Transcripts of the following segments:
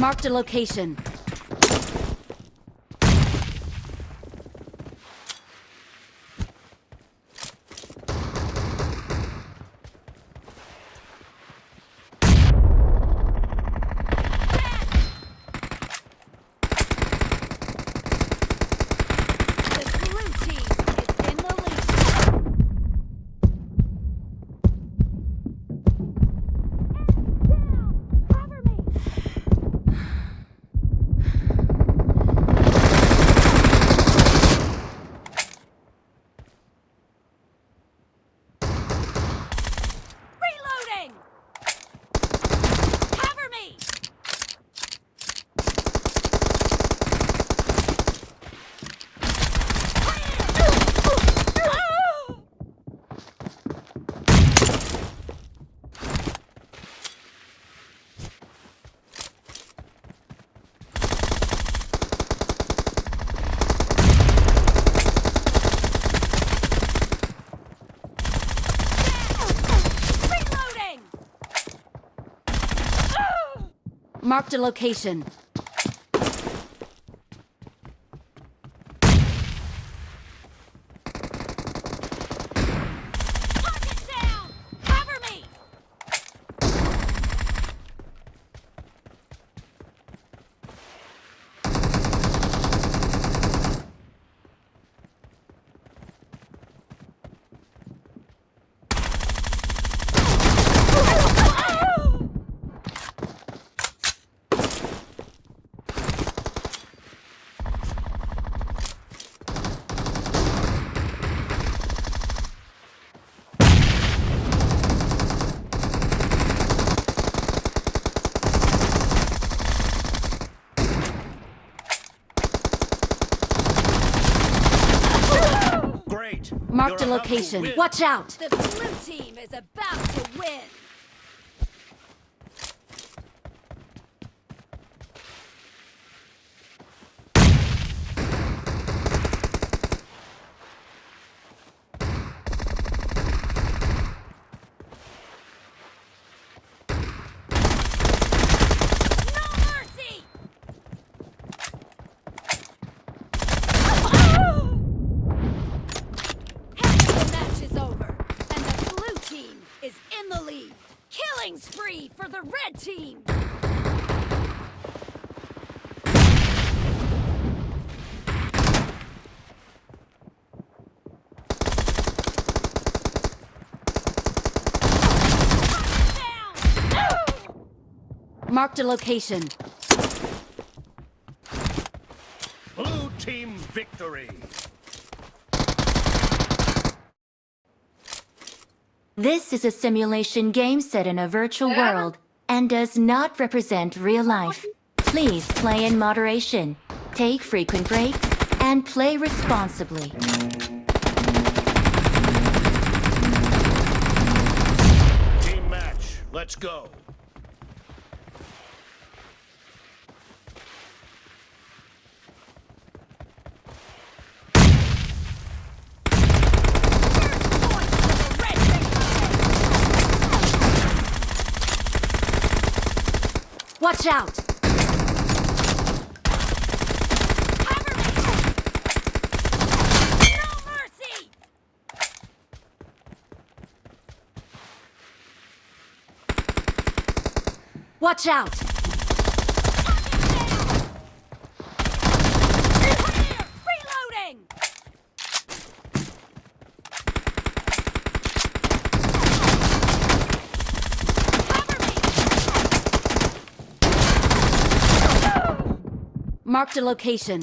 Marked a location. Marked a location. Target down! Cover me! Marked a location. Watch out! The blue team is about to win! Killing spree for the red team! Marked a location. Blue team victory! This is a simulation game set in a virtual world and does not represent real life. Please play in moderation, take frequent breaks, and play responsibly. Team match, let's go. Watch out! Cover me! No mercy! Watch out! Reloading! Marked a location.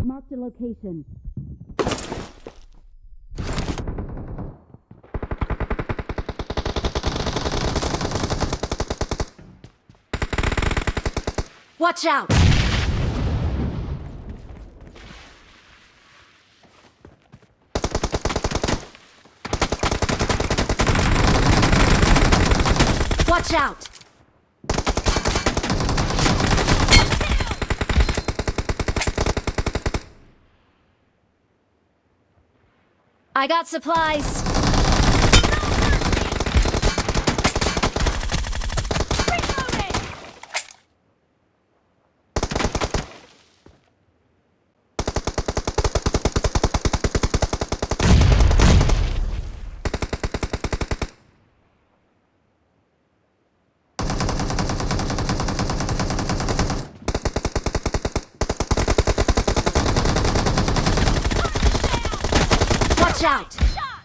Marked a location. Watch out! Watch out! I got supplies. Reloading! Watch out! Shot!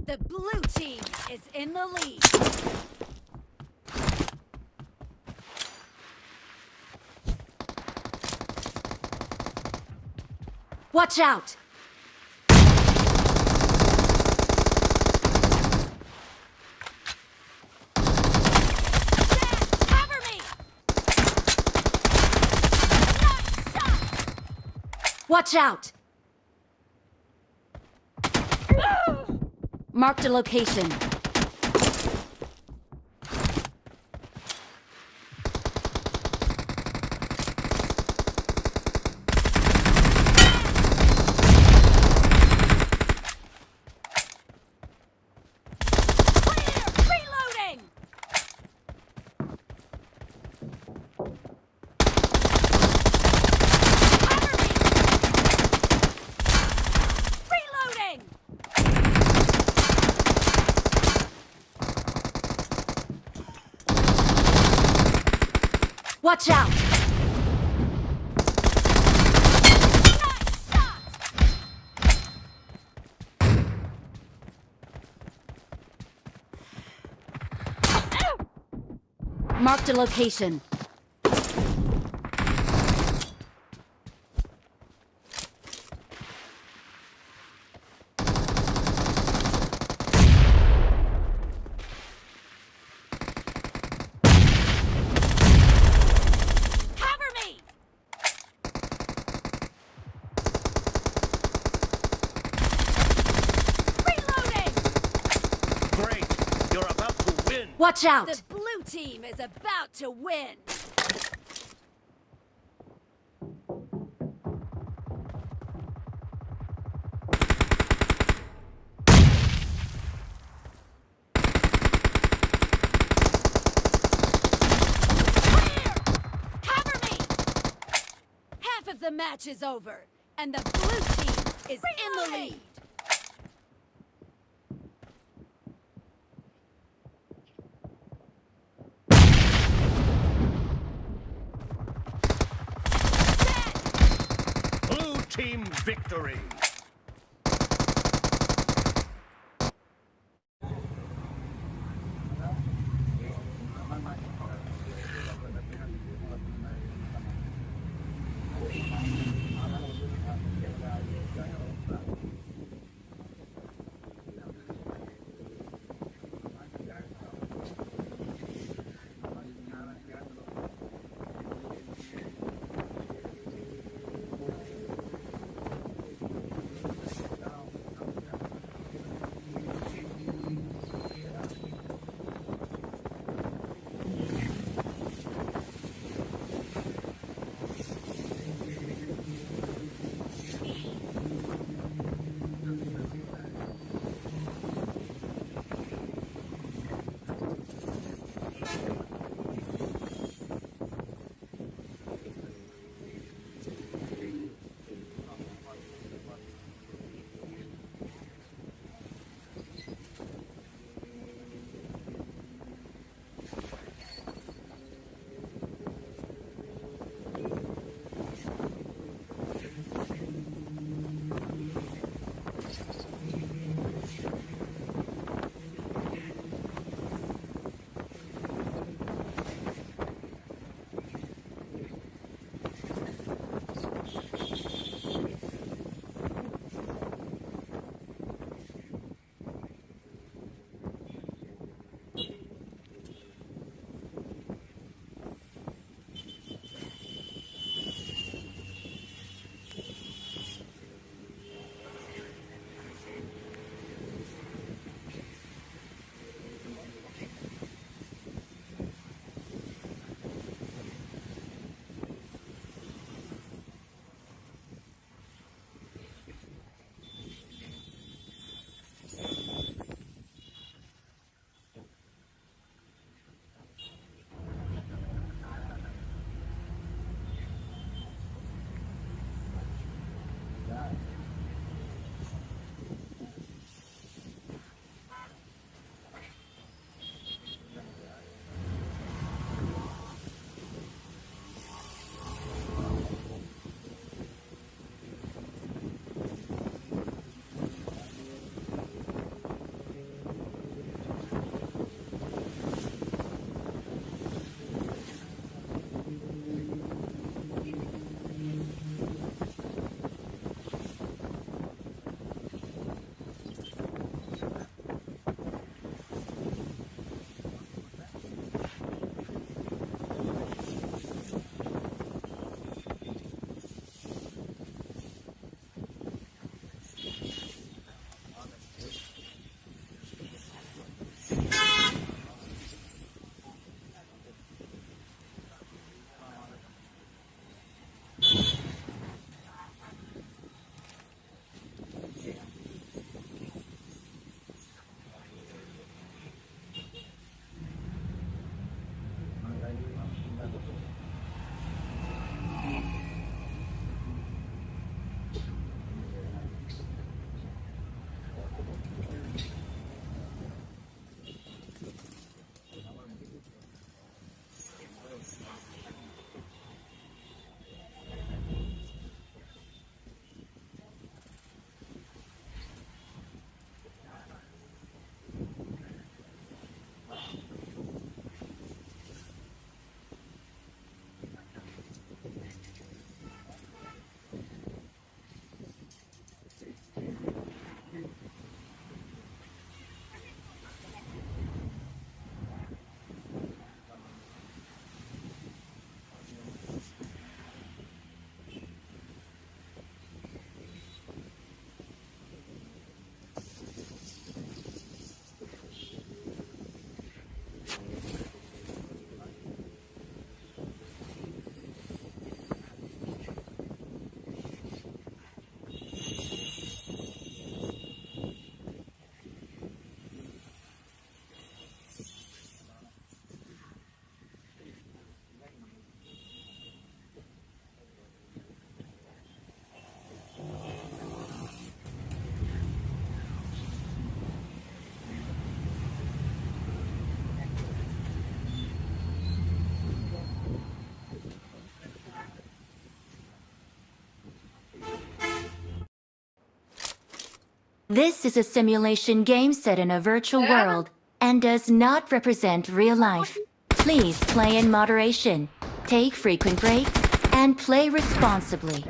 The blue team is in the lead. Watch out! Cover me! Nice shot! Watch out! Marked a location. Clear! Reloading! Cover me! Reloading! Watch out! Nice shot! Marked a location. Cover me! Reloading! Great. You're about to win. Watch out! The blue team is about to win. Clear! Cover me! Half of the match is over, and the blue team is in the lead. Blue team victory. This is a simulation game set in a virtual world and does not represent real life. Please play in moderation, take frequent breaks, and play responsibly.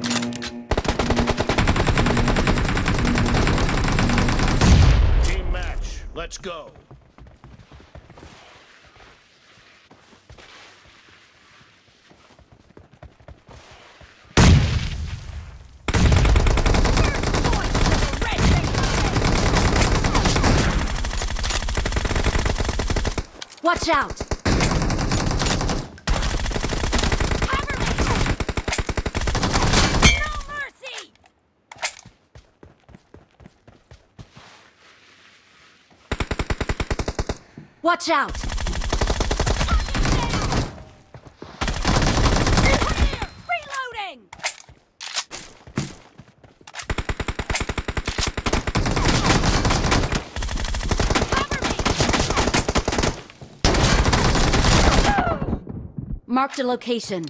Team match. Let's go. Watch out! Cover me! No mercy! Watch out! Reloading! Marked a location.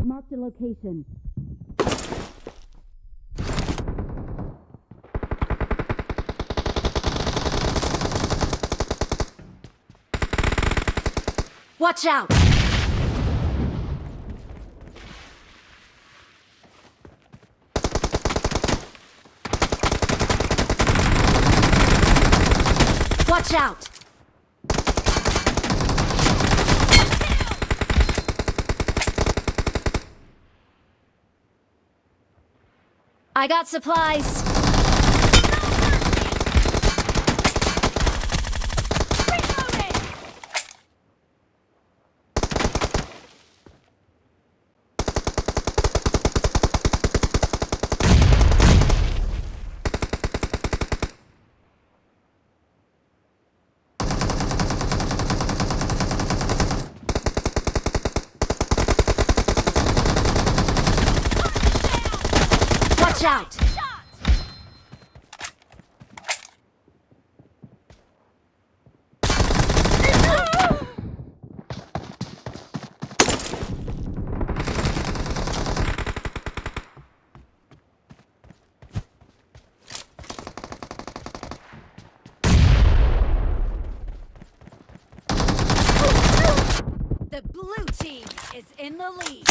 Marked a location. Watch out! Watch out! I got supplies. Reloading! Watch out! The blue team is in the lead.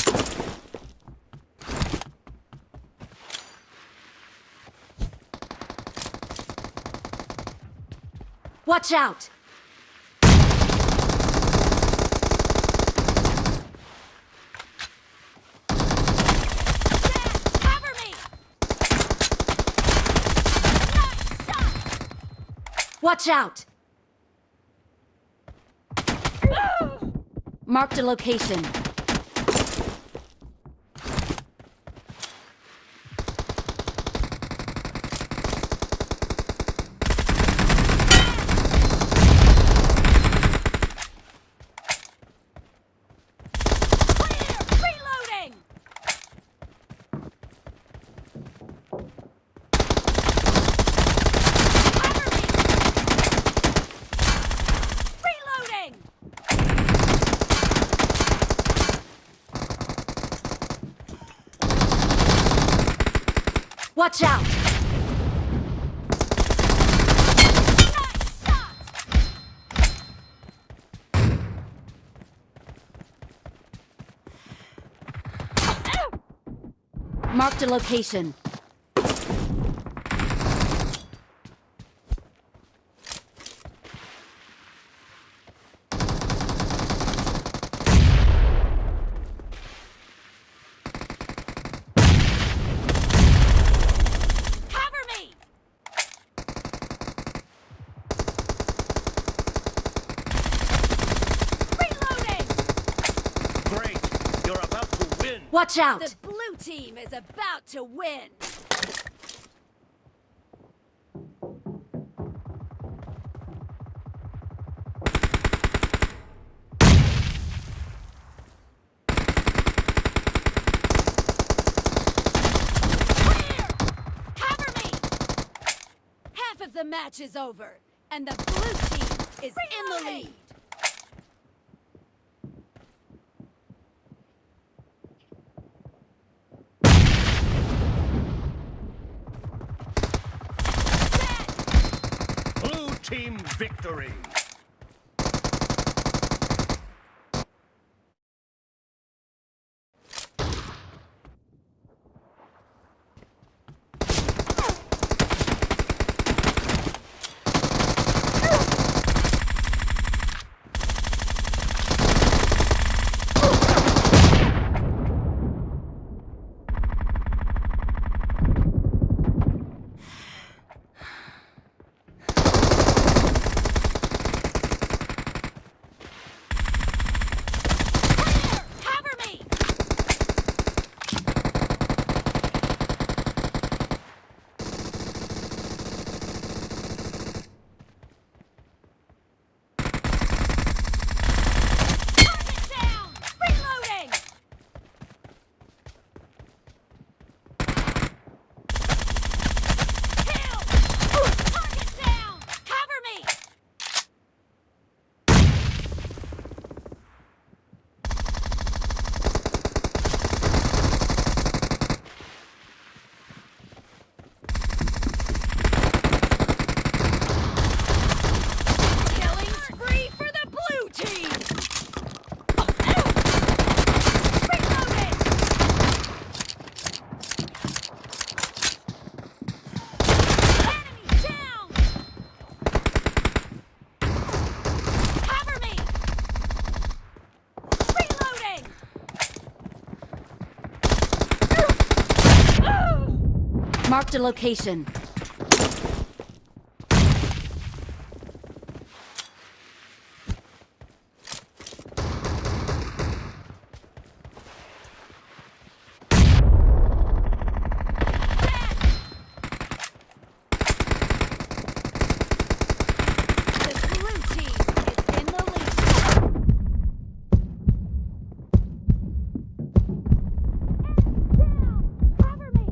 Watch out! Cover me! Nice shot! Watch out! Marked a location. Reloading! Cover me! Reloading! Watch out! Nice shot! Marked a location. Cover me! Reloading! Great. You're about to win. Watch out! The blue team is about to win! Clear! Cover me! Half of the match is over, and the blue team is in the lead. Blue team victory. Cover me! Target down! Reloading! Kill! Target down! Cover me! Killing spree for the blue team! Reloading! Enemy down! Cover me! Reloading! Marked a location. The blue team is in the lead. Down! Cover me!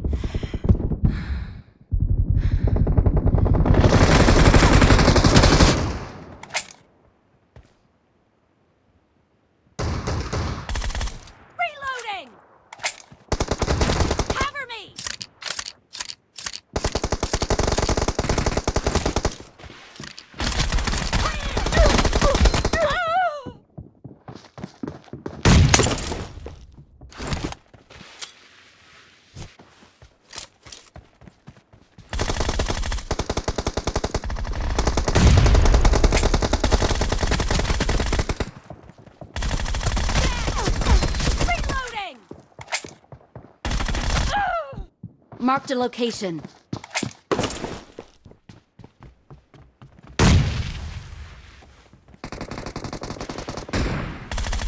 Marked a location.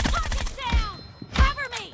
Target down! Cover me!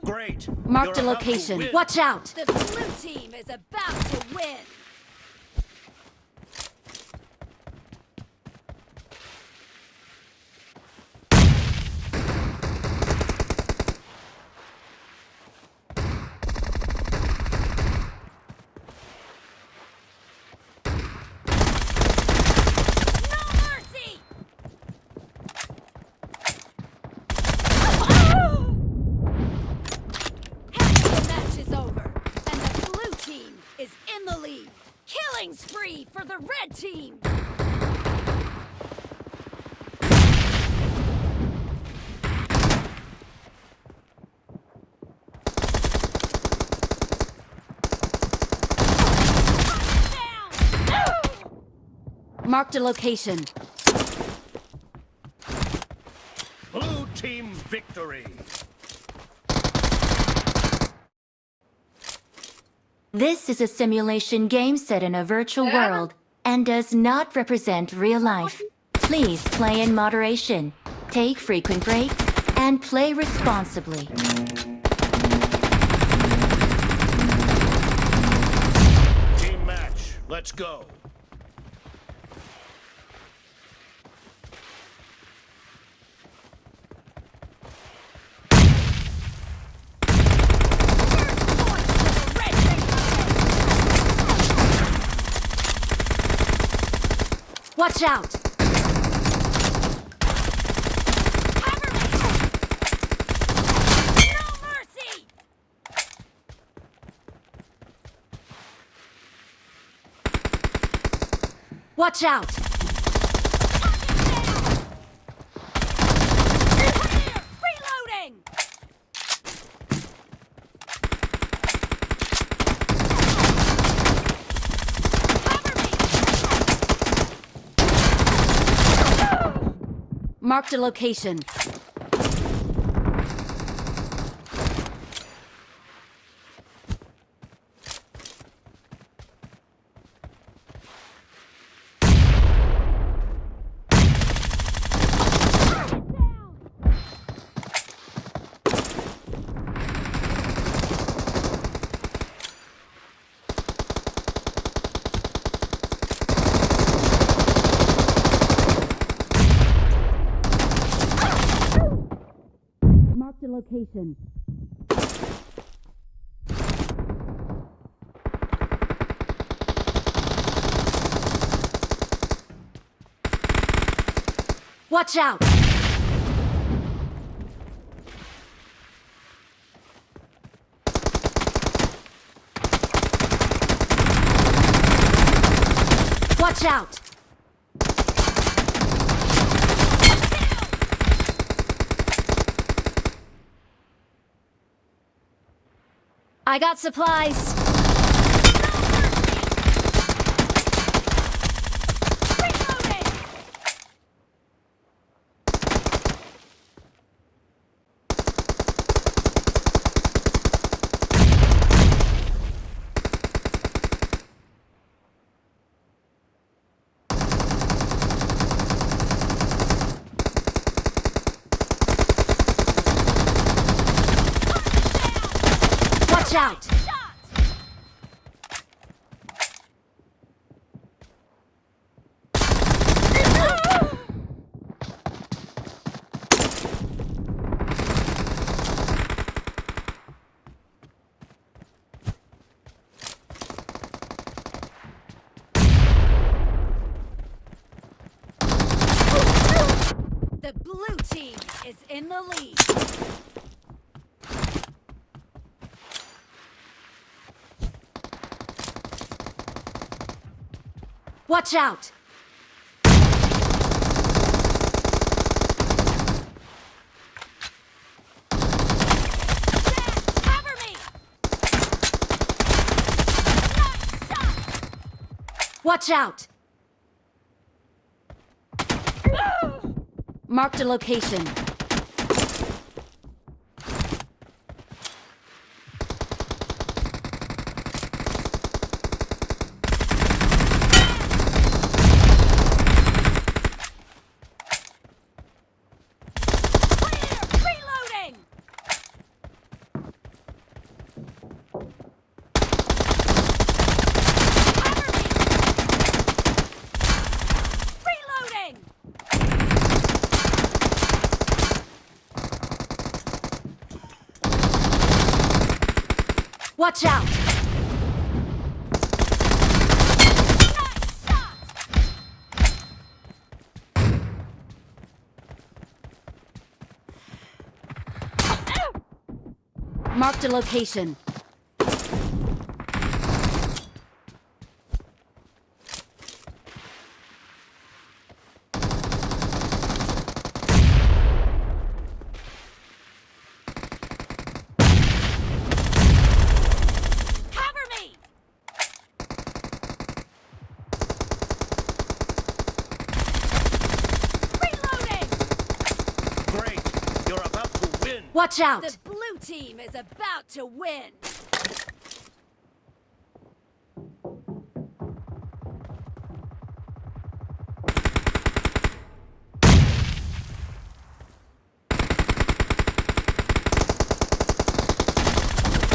Great. Marked a You're about to location. win. Watch out! The blue team is about to win! No mercy! Half of the match is over, and the blue team is in the lead. Killing spree for the red team! Down! Marked a location. Blue team victory. This is a simulation game set in a virtual world and does not represent real life. Please play in moderation, take frequent breaks, and play responsibly. Team match. Let's go. Watch out! Cover me! No mercy! Watch out! Reloading! Marked a location. Marked a location. Watch out! Watch out! I got supplies. Reloading! Watch out! Shot! blue team is in the lead. Watch out! Cover me! Nice shot! Watch out! Marked a location. Reloading! Cover me! Reloading! Watch out! Nice shot! Marked a location. Cover me! Reloading! Great. You're about to win. Watch out! The blue team is about to win.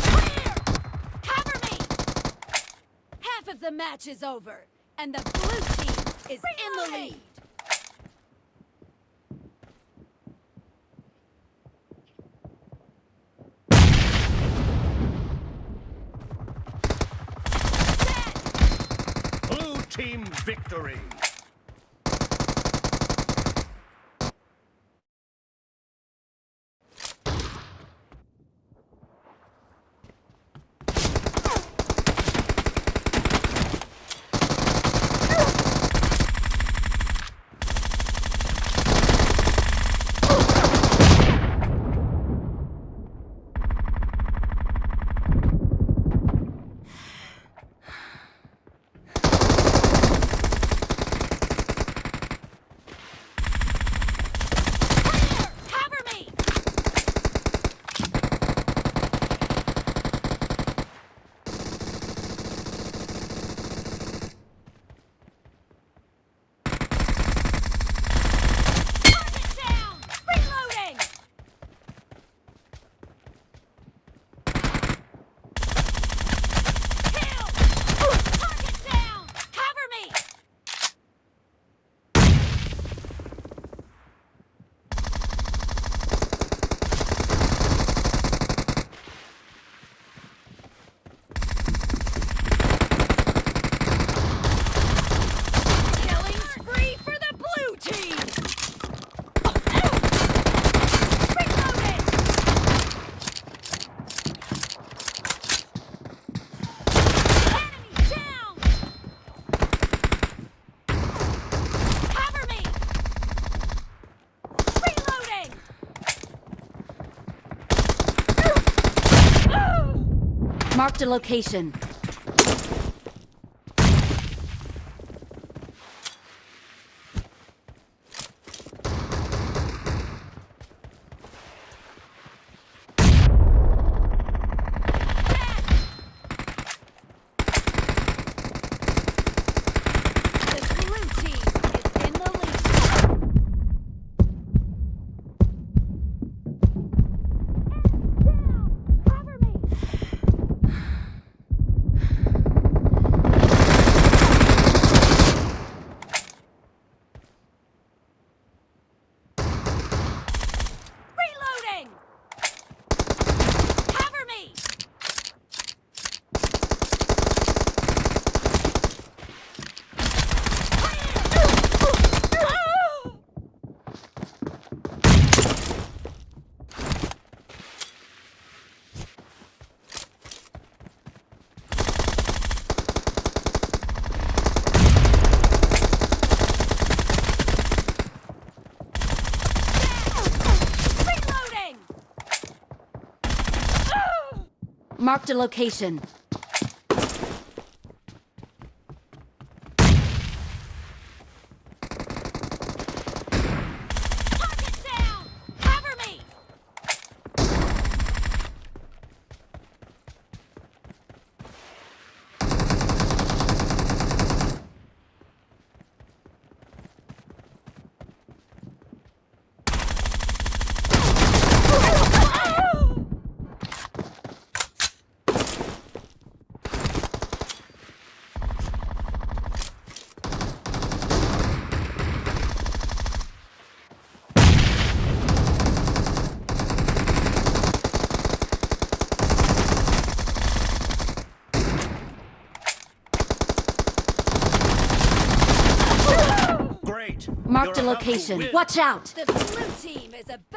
Clear! Cover me! Half of the match is over, and the blue team is in the lead. Blue team victory. Cover me! Target down! Reloading! Kill! Target down! Cover me! Killing spree for the blue team! Reloading! Enemy down! Cover me! Reloading! Marked a location. The blue team is in the lead. Enemy down! Cover me! Marked a location. Target down! Cover me! Great. Marked a You're about to location. win. Watch out! The blue team is about